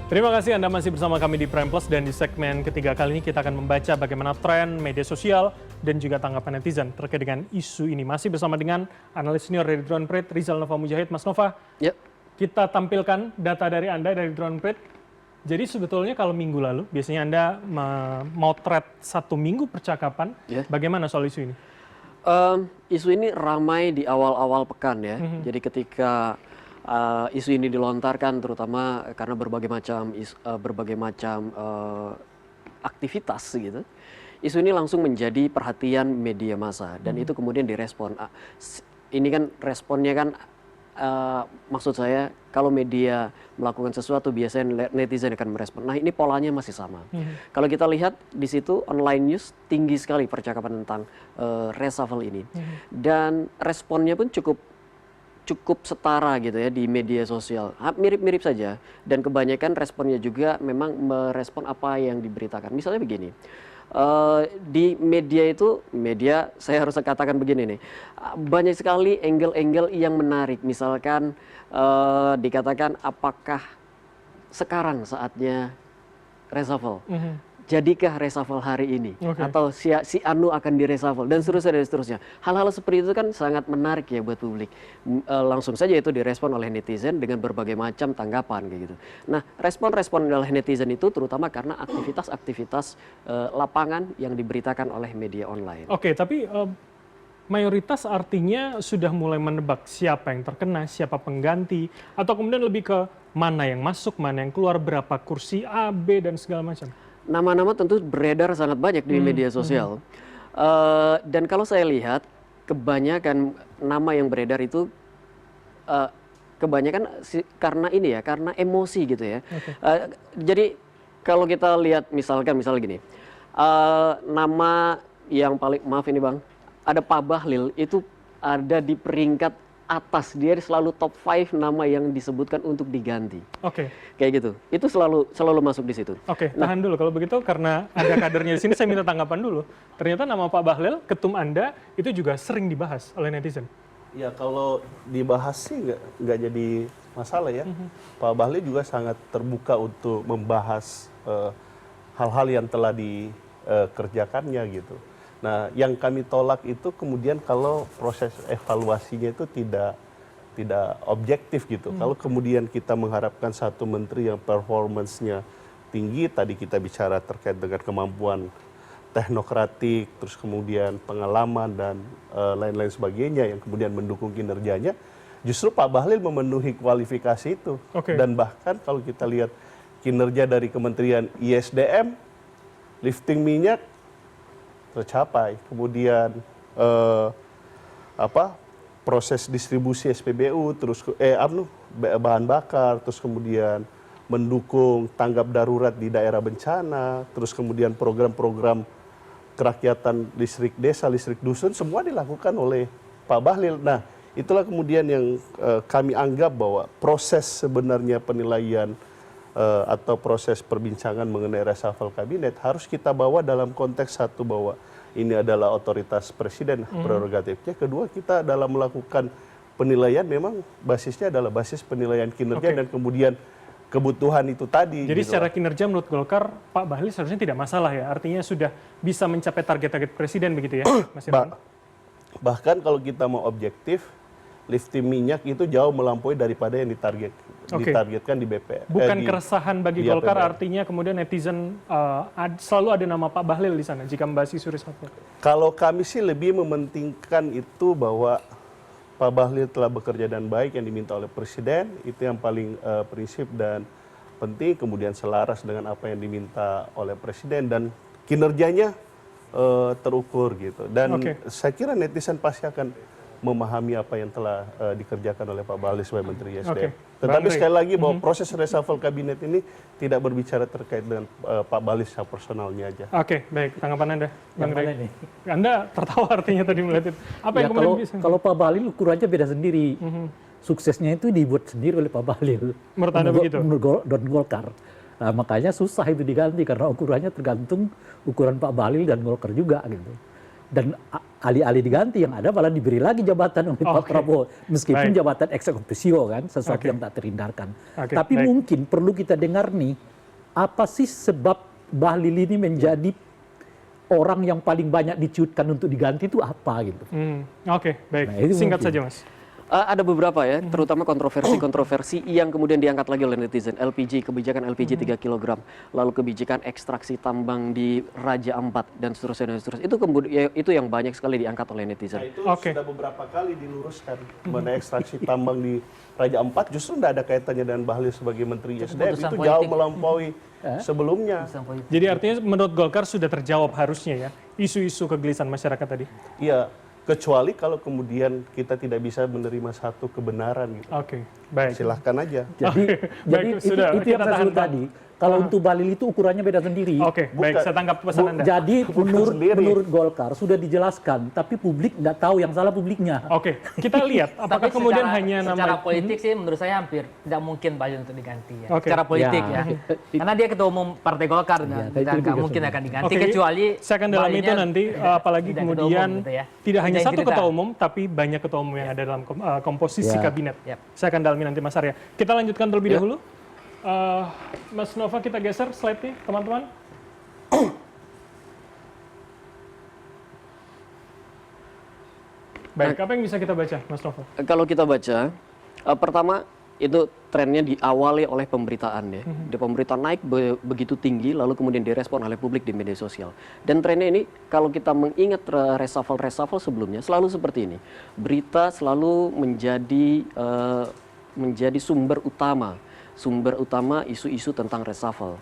Terima kasih Anda masih bersama kami di Prime Plus dan di segmen ketiga kali ini kita akan membaca bagaimana tren media sosial dan juga tanggapan netizen terkait dengan isu ini. Masih bersama dengan analis senior dari Drone Rizal Nova Mujahid. Mas Nova, Ya. kita tampilkan data dari Anda dari Drone. Jadi sebetulnya kalau minggu lalu biasanya Anda memotret satu minggu percakapan, bagaimana soal isu ini? Isu ini ramai di awal-awal pekan ya. Jadi ketika isu ini dilontarkan, terutama karena berbagai macam aktivitas gitu, isu ini langsung menjadi perhatian media massa dan itu kemudian direspon. Ini kan responnya kan, maksud saya kalau media melakukan sesuatu biasanya netizen akan merespon. Nah ini polanya masih sama. Kalau kita lihat di situ online news tinggi sekali percakapan tentang reshuffle ini dan responnya pun cukup setara gitu ya di media sosial, mirip-mirip saja dan kebanyakan responnya juga memang merespon apa yang diberitakan. Misalnya begini, di media saya harus katakan begini nih, banyak sekali angle-angle yang menarik. Misalkan dikatakan apakah sekarang saatnya reshuffle, jadikah reshuffle hari ini, atau si Anu akan direshuffle dan seterusnya. Hal-hal seperti itu kan sangat menarik ya buat publik. Langsung saja itu direspon oleh netizen dengan berbagai macam tanggapan kayak gitu. Nah, respon-respon oleh netizen itu terutama karena aktivitas-aktivitas lapangan yang diberitakan oleh media online. Oke, tapi mayoritas artinya sudah mulai menebak siapa yang terkena, siapa pengganti, atau kemudian lebih ke mana yang masuk, mana yang keluar, berapa kursi A, B, dan segala macam. Nama-nama tentu beredar sangat banyak di media sosial. Dan kalau saya lihat, kebanyakan nama yang beredar itu kebanyakan karena ini ya, karena emosi gitu ya. Jadi kalau kita lihat misal gini, nama yang paling, maaf ini Bang, ada Pak Bahlil itu ada di peringkat atas, dia selalu top 5 nama yang disebutkan untuk diganti. Kayak gitu. Itu selalu masuk di situ. Tahan dulu kalau begitu karena ada kadernya di sini saya minta tanggapan dulu. Ternyata nama Pak Bahlil, ketum Anda itu juga sering dibahas oleh netizen. Ya kalau dibahas sih nggak jadi masalah ya. Pak Bahlil juga sangat terbuka untuk membahas hal-hal yang telah dikerjakannya gitu. Nah, yang kami tolak itu kemudian kalau proses evaluasinya itu tidak objektif gitu. Kalau kemudian kita mengharapkan satu menteri yang performance-nya tinggi, tadi kita bicara terkait dengan kemampuan teknokratik, terus kemudian pengalaman dan lain-lain sebagainya yang kemudian mendukung kinerjanya, justru Pak Bahlil memenuhi kualifikasi itu. Dan bahkan kalau kita lihat kinerja dari Kementerian ISDM, lifting minyak tercapai, kemudian proses distribusi SPBU, terus bahan bakar, terus kemudian mendukung tanggap darurat di daerah bencana, terus kemudian program-program kerakyatan listrik desa, listrik dusun, semua dilakukan oleh Pak Bahlil. Nah, itulah kemudian yang kami anggap bahwa proses sebenarnya penilaian atau proses perbincangan mengenai reshuffle kabinet harus kita bawa dalam konteks satu, bahwa ini adalah otoritas presiden prerogatifnya. Kedua, kita dalam melakukan penilaian memang basisnya adalah basis penilaian kinerja dan kemudian kebutuhan itu tadi. Jadi secara kinerja menurut Golkar, Pak Bahlil seharusnya tidak masalah ya? Artinya sudah bisa mencapai target-target presiden begitu ya, Mas Irwan? Bahkan kalau kita mau objektif, lifting minyak itu jauh melampaui daripada yang ditargetkan di BPR. Bukan keresahan bagi Golkar, artinya kemudian netizen selalu ada nama Pak Bahlil di sana jika membahas isu reshuffle. Kalau kami sih lebih mementingkan itu, bahwa Pak Bahlil telah bekerja dan baik yang diminta oleh Presiden, itu yang paling prinsip dan penting, kemudian selaras dengan apa yang diminta oleh Presiden dan kinerjanya terukur gitu. Dan saya kira netizen pasti akan memahami apa yang telah dikerjakan oleh Pak Bahlil sebagai Menteri SDM. Tetapi sekali lagi bahwa proses reshuffle kabinet ini tidak berbicara terkait dengan Pak Bahlil secara personalnya aja. Baik. Tanggapan Anda, Bang Rey. Anda tertawa artinya tadi melihat itu. Apa yang kemudian bisa? Kalau Pak Bahlil ukurannya beda sendiri. Suksesnya itu dibuat sendiri oleh Pak Bahlil. Menurut Anda begitu? Menurut Golkar. Nah, makanya susah itu diganti karena ukurannya tergantung ukuran Pak Bahlil dan Golkar juga gitu. Dan alih-alih diganti yang ada malah diberi lagi jabatan oleh Pak Oke. Prabowo. Meskipun Baik. jabatan ex officio kan, sesuatu Oke. yang tak terhindarkan. Oke, Tapi baik. mungkin perlu kita dengar nih, apa sih sebab Bahlil ini menjadi orang yang paling banyak diciutkan untuk diganti itu apa gitu. Oke, baik. Nah, itu Singkat mungkin. saja, Mas. Ada beberapa ya, terutama kontroversi-kontroversi yang kemudian diangkat lagi oleh netizen. LPG, kebijakan LPG 3 kg, lalu kebijakan ekstraksi tambang di Raja Ampat dan seterusnya dan seterusnya. Itu kemudian itu yang banyak sekali diangkat oleh Nah, netizen. itu Oke. sudah beberapa kali diluruskan mengenai ekstraksi tambang di Raja Ampat justru tidak ada kaitannya dengan Bahlil sebagai Menteri SDM. keputusan Itu jauh politik. melampaui sebelumnya. Jadi artinya menurut Golkar sudah terjawab harusnya ya isu-isu kegelisahan masyarakat tadi. Iya, kecuali kalau kemudian kita tidak bisa menerima satu kebenaran gitu. Oke, baik. Silahkan aja. Jadi, Baik, jadi sudah. itu yang Kita saya tahan, sebut tadi. Kalau untuk Bahlil itu ukurannya beda sendiri. Oke, baik. Bukan. Saya tangkap pesan Anda. Jadi sendiri. menurut Golkar sudah dijelaskan, tapi publik nggak tahu yang salah publiknya. Oke, kita lihat apakah Tapi kemudian secara, hanya secara nama politik sih menurut saya hampir tidak mungkin Bahlil untuk diganti ya. Oke. Secara politik Ya. ya. Karena dia ketua umum Partai Golkar dan tapi itu nggak juga mungkin sebenarnya. akan diganti Oke, kecuali saya akan dalam itu Bahlilnya nanti apalagi tidak ketua kemudian umum gitu ya. tidak hanya Jangan satu cerita. ketua umum tapi banyak ketua umum yang ada dalam komposisi Ya. kabinet. Yap. Saya akan dalami nanti Mas Arya. Kita lanjutkan terlebih dahulu. Mas Nova kita geser slide-nya teman-teman. Baik, apa yang bisa kita baca Mas Nova? Kalau kita baca, pertama itu trennya diawali oleh pemberitaan ya. Di pemberitaan naik begitu tinggi, lalu kemudian direspon oleh publik di media sosial. Dan trennya ini kalau kita mengingat reshuffle sebelumnya selalu seperti ini. Berita selalu menjadi sumber utama isu-isu tentang reshuffle.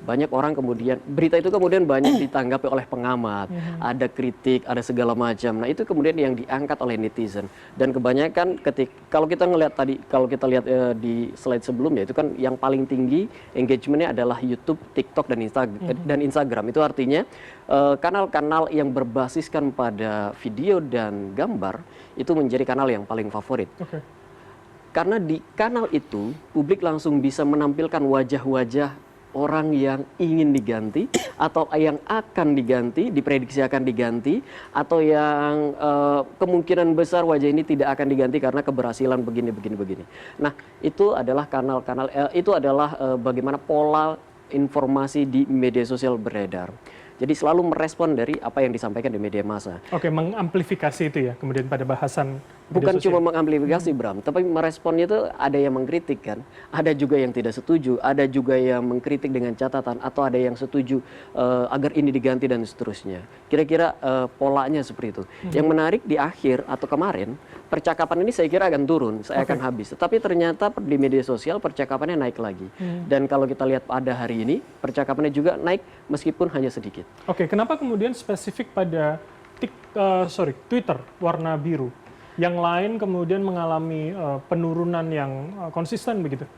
Banyak orang kemudian, berita itu kemudian banyak ditanggapi oleh pengamat, ada kritik, ada segala macam. Nah itu kemudian yang diangkat oleh netizen. Dan kebanyakan kalau kita ngelihat tadi, kalau kita lihat di slide sebelumnya, itu kan yang paling tinggi engagementnya adalah YouTube, TikTok, dan Instagram. Itu artinya kanal-kanal yang berbasiskan pada video dan gambar, itu menjadi kanal yang paling favorit. Oke. Karena di kanal itu, publik langsung bisa menampilkan wajah-wajah orang yang ingin diganti atau yang akan diganti, diprediksi akan diganti, atau yang kemungkinan besar wajah ini tidak akan diganti karena keberhasilan begini. Nah, itu adalah kanal-kanal, itu adalah bagaimana pola informasi di media sosial beredar. Jadi selalu merespon dari apa yang disampaikan di media massa. Oke, mengamplifikasi itu ya, kemudian pada bahasan media Bukan sosial. cuma mengamplifikasi, Bram, tapi meresponnya itu ada yang mengkritik kan, ada juga yang tidak setuju, ada juga yang mengkritik dengan catatan, atau ada yang setuju agar ini diganti dan seterusnya. Kira-kira polanya seperti itu. Yang menarik di akhir atau kemarin, percakapan ini saya kira akan turun, saya akan habis. Tapi ternyata di media sosial percakapannya naik lagi. Dan kalau kita lihat pada hari ini, percakapannya juga naik meskipun hanya sedikit. Oke, kenapa kemudian spesifik pada Twitter warna biru? Yang lain kemudian mengalami penurunan yang konsisten begitu?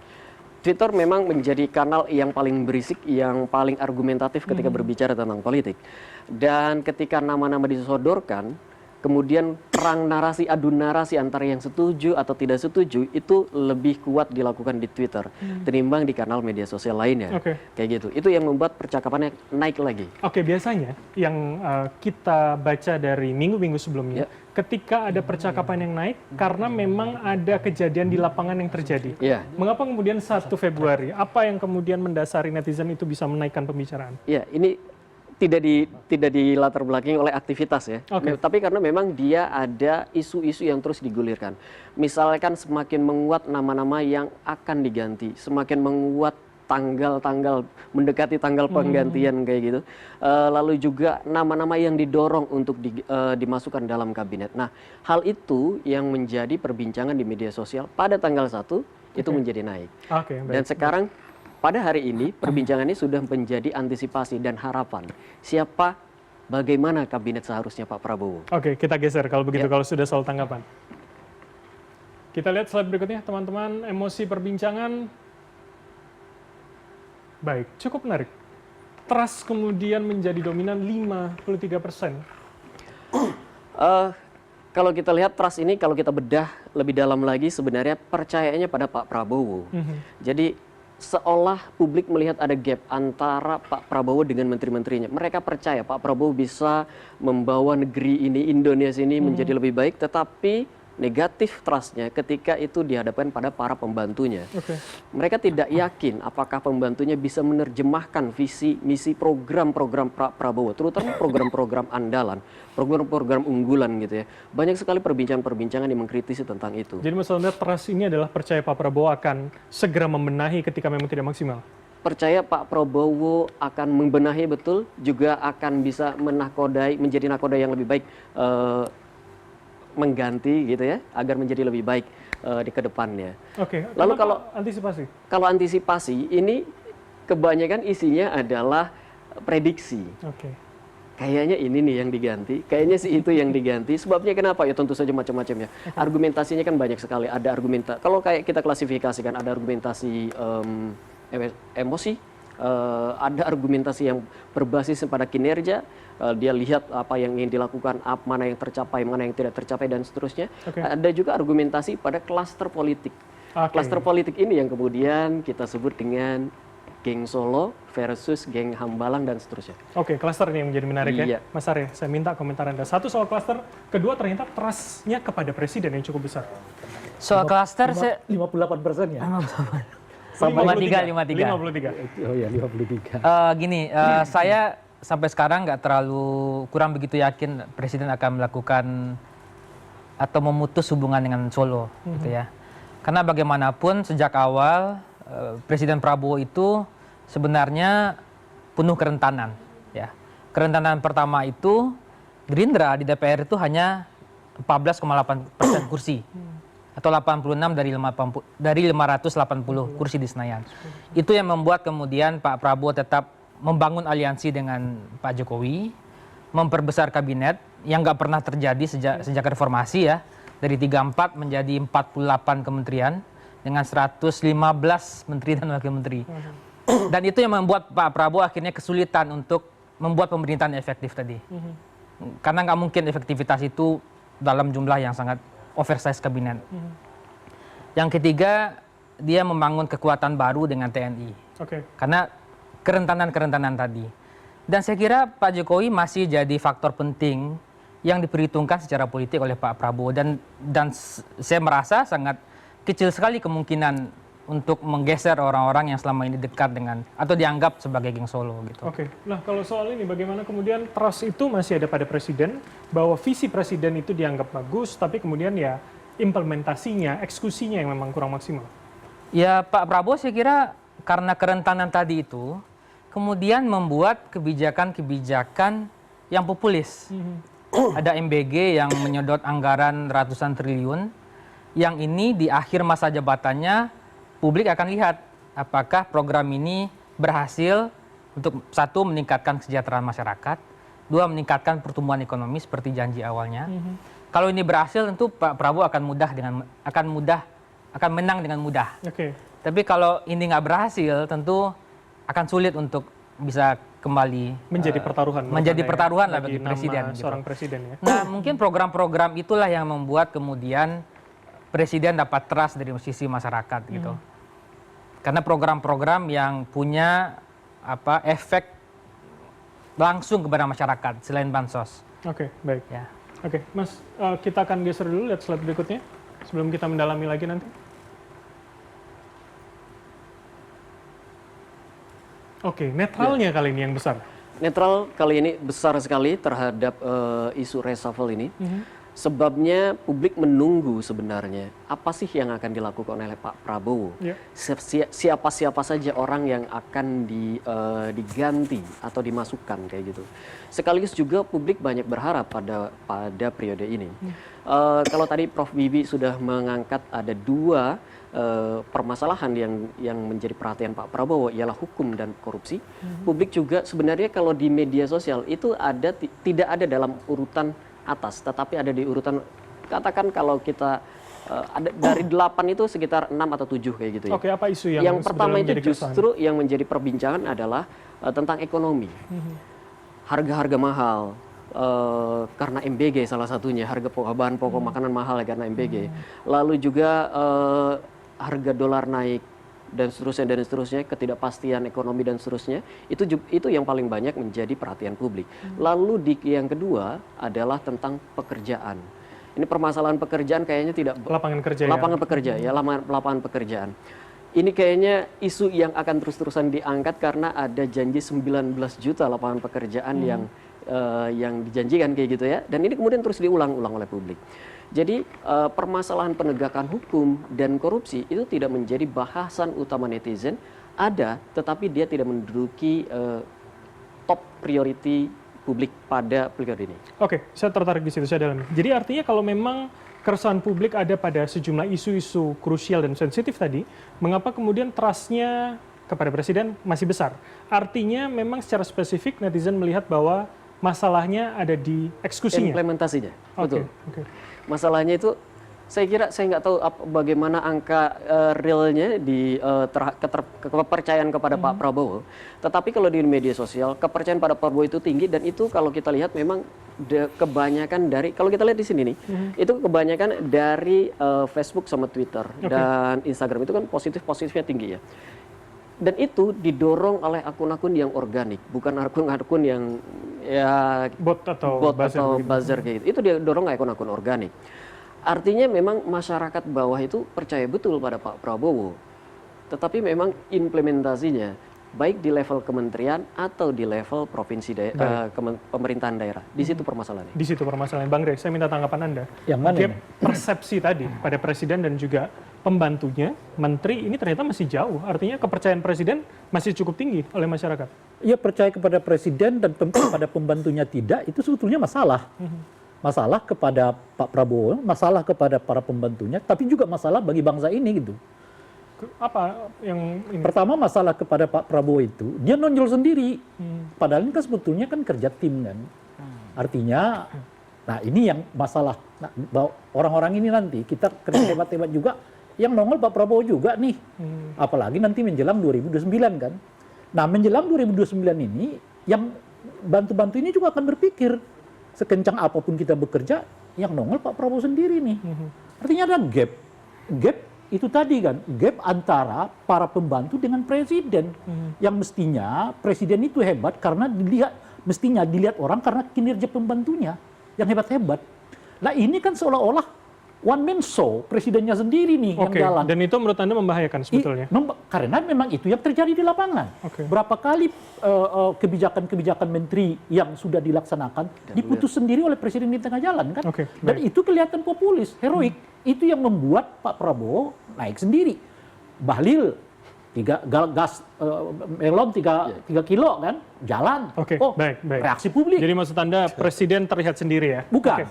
Twitter memang menjadi kanal yang paling berisik, yang paling argumentatif ketika berbicara tentang politik. Dan ketika nama-nama disodorkan, kemudian perang narasi, adu narasi antara yang setuju atau tidak setuju itu lebih kuat dilakukan di Twitter ketimbang di kanal media sosial lainnya. Oke. Kayak gitu. Itu yang membuat percakapannya naik lagi. Oke, biasanya yang kita baca dari minggu-minggu sebelumnya, ketika ada percakapan yang naik, karena memang ada kejadian di lapangan yang terjadi. Iya. Mengapa kemudian 1 Februari? Apa yang kemudian mendasari netizen itu bisa menaikkan pembicaraan? Ya, ini tidak dilatar belakangi oleh aktivitas ya. Oke. Tapi karena memang dia ada isu-isu yang terus digulirkan. Misalkan semakin menguat nama-nama yang akan diganti, semakin menguat tanggal-tanggal mendekati tanggal penggantian kayak gitu. Lalu juga nama-nama yang didorong untuk dimasukkan dalam kabinet. Nah, hal itu yang menjadi perbincangan di media sosial pada tanggal 1 itu menjadi naik. Oke, baik. Dan sekarang pada hari ini perbincangan ini sudah menjadi antisipasi dan harapan. Bagaimana kabinet seharusnya Pak Prabowo? Oke, kita geser kalau begitu, kalau sudah soal tanggapan. Kita lihat slide berikutnya, teman-teman. Emosi perbincangan. Baik, cukup menarik. Trust kemudian menjadi dominan 53%. Kalau kita lihat trust ini, kalau kita bedah lebih dalam lagi, sebenarnya percayanya pada Pak Prabowo. Jadi seolah publik melihat ada gap antara Pak Prabowo dengan menteri-menterinya. Mereka percaya Pak Prabowo bisa membawa negeri ini, Indonesia ini menjadi lebih baik, tetapi negatif trust-nya ketika itu dihadapkan pada para pembantunya. Mereka tidak yakin apakah pembantunya bisa menerjemahkan visi, misi, program-program Pak Prabowo, terutama program-program andalan, program-program unggulan gitu ya. Banyak sekali perbincangan-perbincangan yang mengkritisi tentang itu. Jadi maksudnya trust ini adalah percaya Pak Prabowo akan segera membenahi ketika memang tidak maksimal. Percaya Pak Prabowo akan membenahi betul, juga akan bisa menakodai, menjadi nakoda yang lebih baik, mengganti gitu ya, agar menjadi lebih baik di kedepannya. Lalu kalau antisipasi ini kebanyakan isinya adalah prediksi. Kayaknya ini nih yang diganti, kayaknya sih itu yang diganti. Sebabnya kenapa? Ya tentu saja macam-macam ya. Argumentasinya kan banyak sekali. Ada argumentasi, kalau kayak kita klasifikasikan, ada argumentasi emosi, ada argumentasi yang berbasis pada kinerja. Dia lihat apa yang ingin dilakukan, mana yang tercapai, mana yang tidak tercapai, dan seterusnya. Ada juga argumentasi pada klaster politik. Klaster politik ini yang kemudian kita sebut dengan geng Solo versus geng Hambalang dan seterusnya. Klaster ini yang menjadi menarik ya. Mas Arya, saya minta komentar Anda. Satu soal klaster, kedua ternyata trust-nya kepada presiden yang cukup besar. Soal klaster 58% ya. Sama 53. Oh ya, 53. Gini, saya sampai sekarang kurang begitu yakin presiden akan melakukan atau memutus hubungan dengan Solo, gitu ya. Karena bagaimanapun sejak awal Presiden Prabowo itu sebenarnya penuh kerentanan, ya. Kerentanan pertama itu Gerindra di DPR itu hanya 14,8% kursi atau 86 dari 580 kursi di Senayan. Itu yang membuat kemudian Pak Prabowo tetap membangun aliansi dengan Pak Jokowi, memperbesar kabinet yang nggak pernah terjadi sejak reformasi ya, dari 34 menjadi 48 kementerian dengan 115 menteri dan wakil menteri. Dan itu yang membuat Pak Prabowo akhirnya kesulitan untuk membuat pemerintahan efektif tadi. Karena nggak mungkin efektivitas itu dalam jumlah yang sangat oversize kabinet. Yang ketiga, dia membangun kekuatan baru dengan TNI. Karena kerentanan tadi. Dan saya kira Pak Jokowi masih jadi faktor penting yang diperhitungkan secara politik oleh Pak Prabowo. Dan saya merasa sangat kecil sekali kemungkinan untuk menggeser orang-orang yang selama ini dekat dengan atau dianggap sebagai geng Solo gitu. Nah kalau soal ini bagaimana kemudian trust itu masih ada pada presiden, bahwa visi presiden itu dianggap bagus, tapi kemudian ya implementasinya, eksekusinya yang memang kurang maksimal. Ya Pak Prabowo saya kira karena kerentanan tadi itu, kemudian membuat kebijakan-kebijakan yang populis. Ada MBG yang menyedot anggaran ratusan triliun, yang ini di akhir masa jabatannya publik akan lihat apakah program ini berhasil untuk satu meningkatkan kesejahteraan masyarakat, dua meningkatkan pertumbuhan ekonomi seperti janji awalnya. Kalau ini berhasil tentu Pak Prabowo akan menang dengan mudah. Tapi kalau ini nggak berhasil tentu akan sulit untuk bisa kembali menjadi pertaruhan lah bagi presiden. Seorang presiden ya. Nah mungkin program-program itulah yang membuat kemudian presiden dapat trust dari sisi masyarakat gitu. Karena program-program yang punya efek langsung kepada masyarakat selain bansos. Baik. Ya. Mas, kita akan geser dulu, lihat slide berikutnya sebelum kita mendalami lagi nanti. Netralnya kali ini yang besar. Netral kali ini besar sekali terhadap isu reshuffle ini. Sebabnya publik menunggu sebenarnya apa sih yang akan dilakukan oleh Pak Prabowo. Siapa-siapa saja orang yang akan diganti atau dimasukkan kayak gitu. Sekaligus juga publik banyak berharap pada periode ini. Kalau tadi Prof. Bibi sudah mengangkat ada dua permasalahan yang menjadi perhatian Pak Prabowo, ialah hukum dan korupsi. Publik juga sebenarnya kalau di media sosial itu tidak ada dalam urutan atas, tetapi ada di urutan, katakan kalau kita ada dari 8 itu sekitar 6 atau 7 kayak gitu ya. Apa isu yang pertama itu justru yang menjadi perbincangan adalah tentang ekonomi. Harga-harga mahal, karena MBG salah satunya, harga bahan pokok makanan mahal karena MBG. Lalu juga harga dolar naik, dan seterusnya, ketidakpastian ekonomi dan seterusnya, itu yang paling banyak menjadi perhatian publik. Lalu yang kedua adalah tentang pekerjaan. Ini permasalahan pekerjaan kayaknya tidak Lapangan kerja lapangan pekerjaan. Ini kayaknya isu yang akan terus-terusan diangkat karena ada janji 19 juta lapangan pekerjaan yang dijanjikan kayak gitu ya. Dan ini kemudian terus diulang-ulang oleh publik. Jadi permasalahan penegakan hukum dan korupsi itu tidak menjadi bahasan utama netizen, ada tetapi dia tidak menduduki top priority publik pada pilkada ini. Oke, saya tertarik di situ, saya dalami. Jadi artinya kalau memang keresahan publik ada pada sejumlah isu-isu krusial dan sensitif tadi, mengapa kemudian trust-nya kepada presiden masih besar? Artinya memang secara spesifik netizen melihat bahwa masalahnya ada di eksekusinya. Implementasinya, betul. Oke. Masalahnya itu saya kira saya nggak tahu bagaimana angka realnya di kepercayaan kepada Pak Prabowo. Tetapi kalau di media sosial kepercayaan pada Prabowo itu tinggi, dan itu kalau kita lihat memang kebanyakan dari, kalau kita lihat di sini nih, itu kebanyakan dari Facebook sama Twitter dan Instagram itu kan positifnya tinggi ya. Dan itu didorong oleh akun-akun yang organik, bukan akun-akun yang ya bot atau buzzer kayak gitu. Itu didorong oleh akun-akun organik. Artinya memang masyarakat bawah itu percaya betul pada Pak Prabowo. Tetapi memang implementasinya baik di level kementerian atau di level provinsi pemerintahan daerah. Di situ permasalahannya. Di situ permasalahan. Bang Rey, saya minta tanggapan Anda. Yang mana Gap ini? persepsi tadi pada presiden dan juga pembantunya, menteri, ini ternyata masih jauh. Artinya kepercayaan presiden masih cukup tinggi oleh masyarakat. Ya, percaya kepada presiden dan kepada pembantunya tidak, itu sebetulnya masalah. Masalah kepada Pak Prabowo, masalah kepada para pembantunya, tapi juga masalah bagi bangsa ini gitu. Apa yang ini? Pertama, masalah kepada Pak Prabowo itu, dia nonjol sendiri. Padahal ini kan sebetulnya kan kerja tim kan. Artinya, nah ini yang masalah. Nah, orang-orang ini nanti, kita kerja hebat-hebat juga, yang nongol Pak Prabowo juga nih. Apalagi nanti menjelang 2029 kan. Nah, menjelang 2029 ini, yang bantu-bantu ini juga akan berpikir, sekencang apapun kita bekerja, yang nongol Pak Prabowo sendiri nih. Artinya ada gap. Gap itu tadi kan, gap antara para pembantu dengan presiden. Yang mestinya presiden itu hebat karena mestinya dilihat orang karena kinerja pembantunya yang hebat-hebat. Nah ini kan seolah-olah one man show, presidennya sendiri nih yang jalan. Dan itu menurut Anda membahayakan sebetulnya? Karena memang itu yang terjadi di lapangan. Berapa kali kebijakan-kebijakan menteri yang sudah dilaksanakan diputus sendiri oleh presiden di tengah jalan kan? Dan itu kelihatan populis, heroik. Itu yang membuat Pak Prabowo naik sendiri. Bahlil melon 3 kilo kan, jalan. Baik. Reaksi publik. Jadi maksud Anda presiden terlihat sendiri ya? Bukan.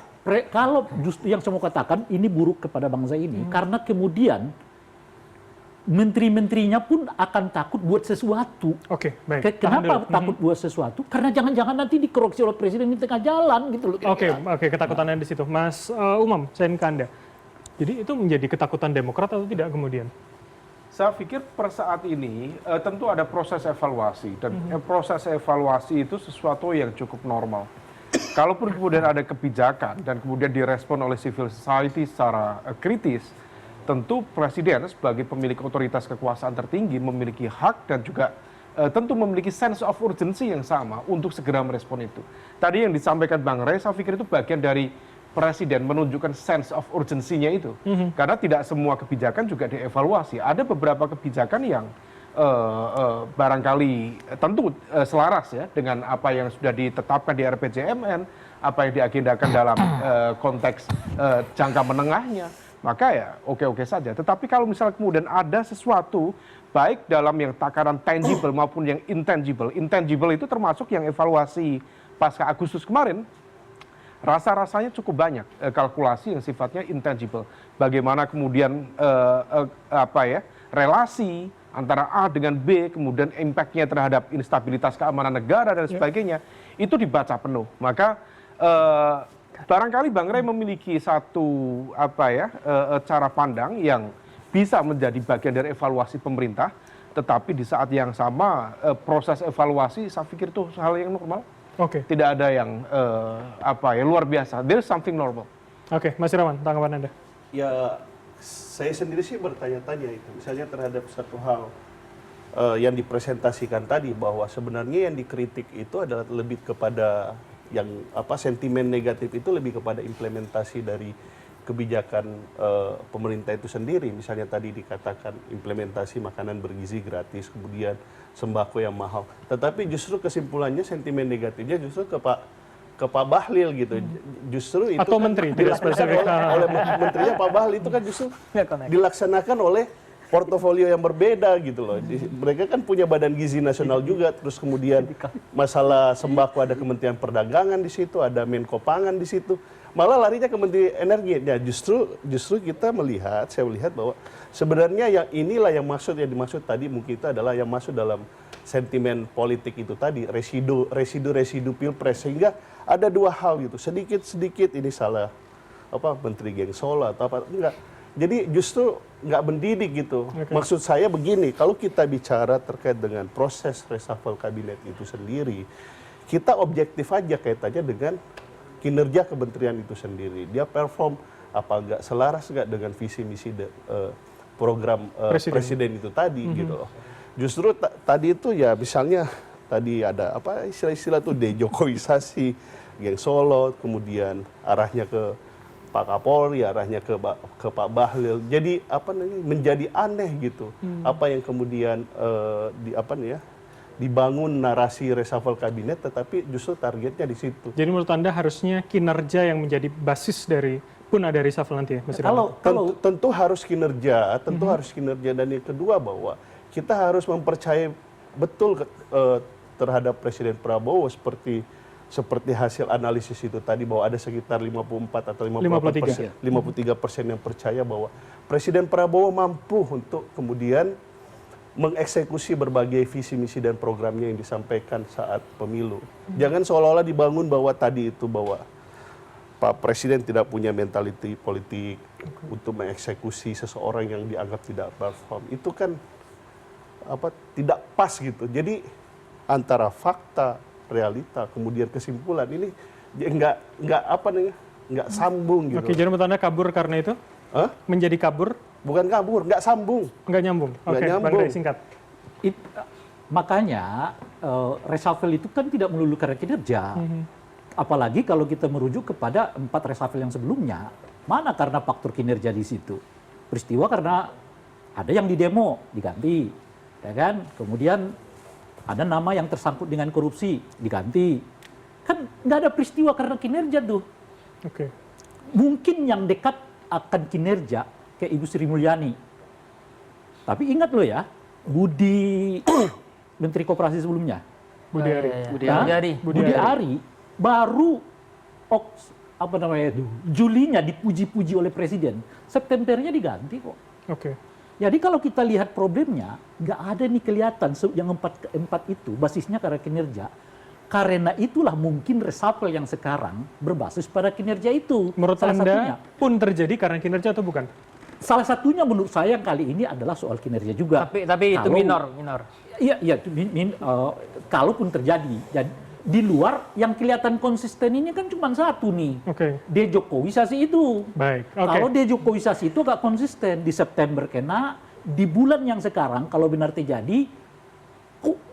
Kalau justru yang saya mau katakan ini buruk kepada bangsa ini, karena kemudian menteri-menterinya pun akan takut buat sesuatu. Baik. Kenapa takut buat sesuatu? Karena jangan-jangan nanti dikoreksi oleh presiden di tengah jalan gitu loh. Oke, ketakutannya di situ. Mas Umam, saya ingin ke Anda. Jadi itu menjadi ketakutan Demokrat atau tidak kemudian? Saya pikir per saat ini tentu ada proses evaluasi, dan proses evaluasi itu sesuatu yang cukup normal. Kalaupun kemudian ada kebijakan dan kemudian direspon oleh civil society secara kritis, tentu presiden sebagai pemilik otoritas kekuasaan tertinggi memiliki hak dan juga tentu memiliki sense of urgency yang sama untuk segera merespon itu. Tadi yang disampaikan Bang Rey, saya pikir itu bagian dari presiden menunjukkan sense of urgency-nya itu. Karena tidak semua kebijakan juga dievaluasi. Ada beberapa kebijakan yang barangkali tentu selaras ya dengan apa yang sudah ditetapkan di RPJMN, apa yang diagendakan dalam konteks jangka menengahnya. Maka ya oke-oke saja. Tetapi kalau misalnya kemudian ada sesuatu baik dalam yang takaran tangible maupun yang intangible. Intangible itu termasuk yang evaluasi pasca Agustus kemarin. Rasa-rasanya cukup banyak kalkulasi yang sifatnya intangible. Bagaimana kemudian relasi antara A dengan B, kemudian impact-nya terhadap instabilitas keamanan negara dan sebagainya, itu dibaca penuh. Maka barangkali Bang Rey memiliki satu cara pandang yang bisa menjadi bagian dari evaluasi pemerintah, tetapi di saat yang sama proses evaluasi saya pikir itu hal yang normal. Tidak ada yang luar biasa. There's something normal. Mas Irawan, tanggapan Anda? Ya saya sendiri sih bertanya-tanya itu, misalnya terhadap satu hal yang dipresentasikan tadi, bahwa sebenarnya yang dikritik itu adalah lebih kepada yang sentimen negatif itu lebih kepada implementasi dari kebijakan pemerintah itu sendiri. Misalnya tadi dikatakan implementasi makanan bergizi gratis, kemudian sembako yang mahal. Tetapi justru kesimpulannya sentimen negatifnya justru ke Pak Bahlil gitu. Justru itu Atau kan menteri, tidak spesifik. oleh menterinya Pak Bahlil itu kan justru dilaksanakan oleh portofolio yang berbeda gitu loh. Mereka kan punya Badan Gizi Nasional juga, terus kemudian masalah sembako ada Kementerian Perdagangan di situ, ada Menko Pangan di situ. Malah larinya ke Menteri Energi. Ya justru kita melihat, saya melihat bahwa sebenarnya yang inilah yang dimaksud tadi mungkin itu adalah yang masuk dalam sentimen politik itu tadi, residu Pilpres, sehingga ada dua hal gitu. Sedikit ini salah Menteri Geng Solo atau apa enggak. Jadi justru nggak mendidik gitu. Maksud saya begini, kalau kita bicara terkait dengan proses reshuffle kabinet itu sendiri, kita objektif aja kaitannya dengan kinerja kementerian itu sendiri. Dia perform apa enggak, selaras enggak dengan visi misi program presiden itu tadi gitu loh. Justru tadi itu ya misalnya tadi ada istilah-istilah tuh dejokowisasi Geng Solo, kemudian arahnya ke Pak Kapolri, arahnya ke Pak Bahlil. Jadi menjadi aneh gitu. Apa yang kemudian dibangun narasi reshuffle kabinet, tetapi justru targetnya di situ. Jadi menurut Anda harusnya kinerja yang menjadi basis dari reshuffle nanti ya, Mas Irwan? Tentu harus kinerja, dan yang kedua bahwa kita harus mempercayai betul terhadap Presiden Prabowo seperti hasil analisis itu tadi, bahwa ada sekitar 54 atau 53% yang percaya bahwa Presiden Prabowo mampu untuk kemudian mengeksekusi berbagai visi misi dan programnya yang disampaikan saat pemilu. Jangan seolah-olah dibangun bahwa tadi itu bahwa Pak Presiden tidak punya mentality politik untuk mengeksekusi seseorang yang dianggap tidak perform. Itu kan tidak pas gitu. Jadi antara fakta, realita, kemudian kesimpulan ini nggak sambung gitu. Oke, jadi menurut Anda kabur karena itu? Menjadi kabur? Bukan kabur, nggak sambung. Nggak nyambung. Oke, Bang Rey, singkat. Makanya reshuffle itu kan tidak melulu karena kinerja. Apalagi kalau kita merujuk kepada 4 reshuffle yang sebelumnya, mana karena faktor kinerja di situ. Peristiwa karena ada yang didemo diganti, ya kan? Kemudian ada nama yang tersangkut dengan korupsi diganti. Kan nggak ada peristiwa karena kinerja tuh. Oke. Mungkin yang dekat akan kinerja kayak Ibu Sri Mulyani. Tapi ingat loh ya, Budi Menteri Koperasi sebelumnya. Budi Ari baru Julinya dipuji-puji oleh presiden, Septembernya diganti kok. Oke. Jadi kalau kita lihat problemnya, nggak ada nih kelihatan yang empat itu basisnya karena kinerja. Karena itulah mungkin reshuffle yang sekarang berbasis pada kinerja itu. Menurut salah Anda satunya. pun terjadi karena kinerja atau bukan? Salah satunya menurut saya kali ini adalah soal kinerja juga. Tapi itu minor. Iya, kalaupun terjadi. Dan di luar yang kelihatan konsisten ini kan cuma satu nih. Oke. Dejokowisasi itu. Baik. Oke. Kalau dejokowisasi itu agak konsisten. Di September kena, di bulan yang sekarang kalau benar terjadi,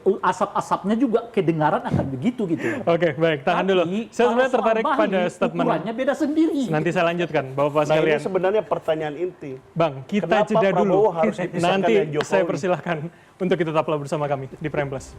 asap-asapnya juga kedengaran akan begitu gitu. Oke, baik. Tahan dulu. Saya sebenarnya tertarik pada statement. Ukurannya beda sendiri. Nanti saya lanjutkan, Bapak sekalian. Ini sebenarnya pertanyaan inti. Bang, kita Kenapa jeda dulu. Prabowo harus dipisahkan Nanti dengan Jokowi? saya persilahkan untuk kita tetaplah bersama kami di Prime Plus.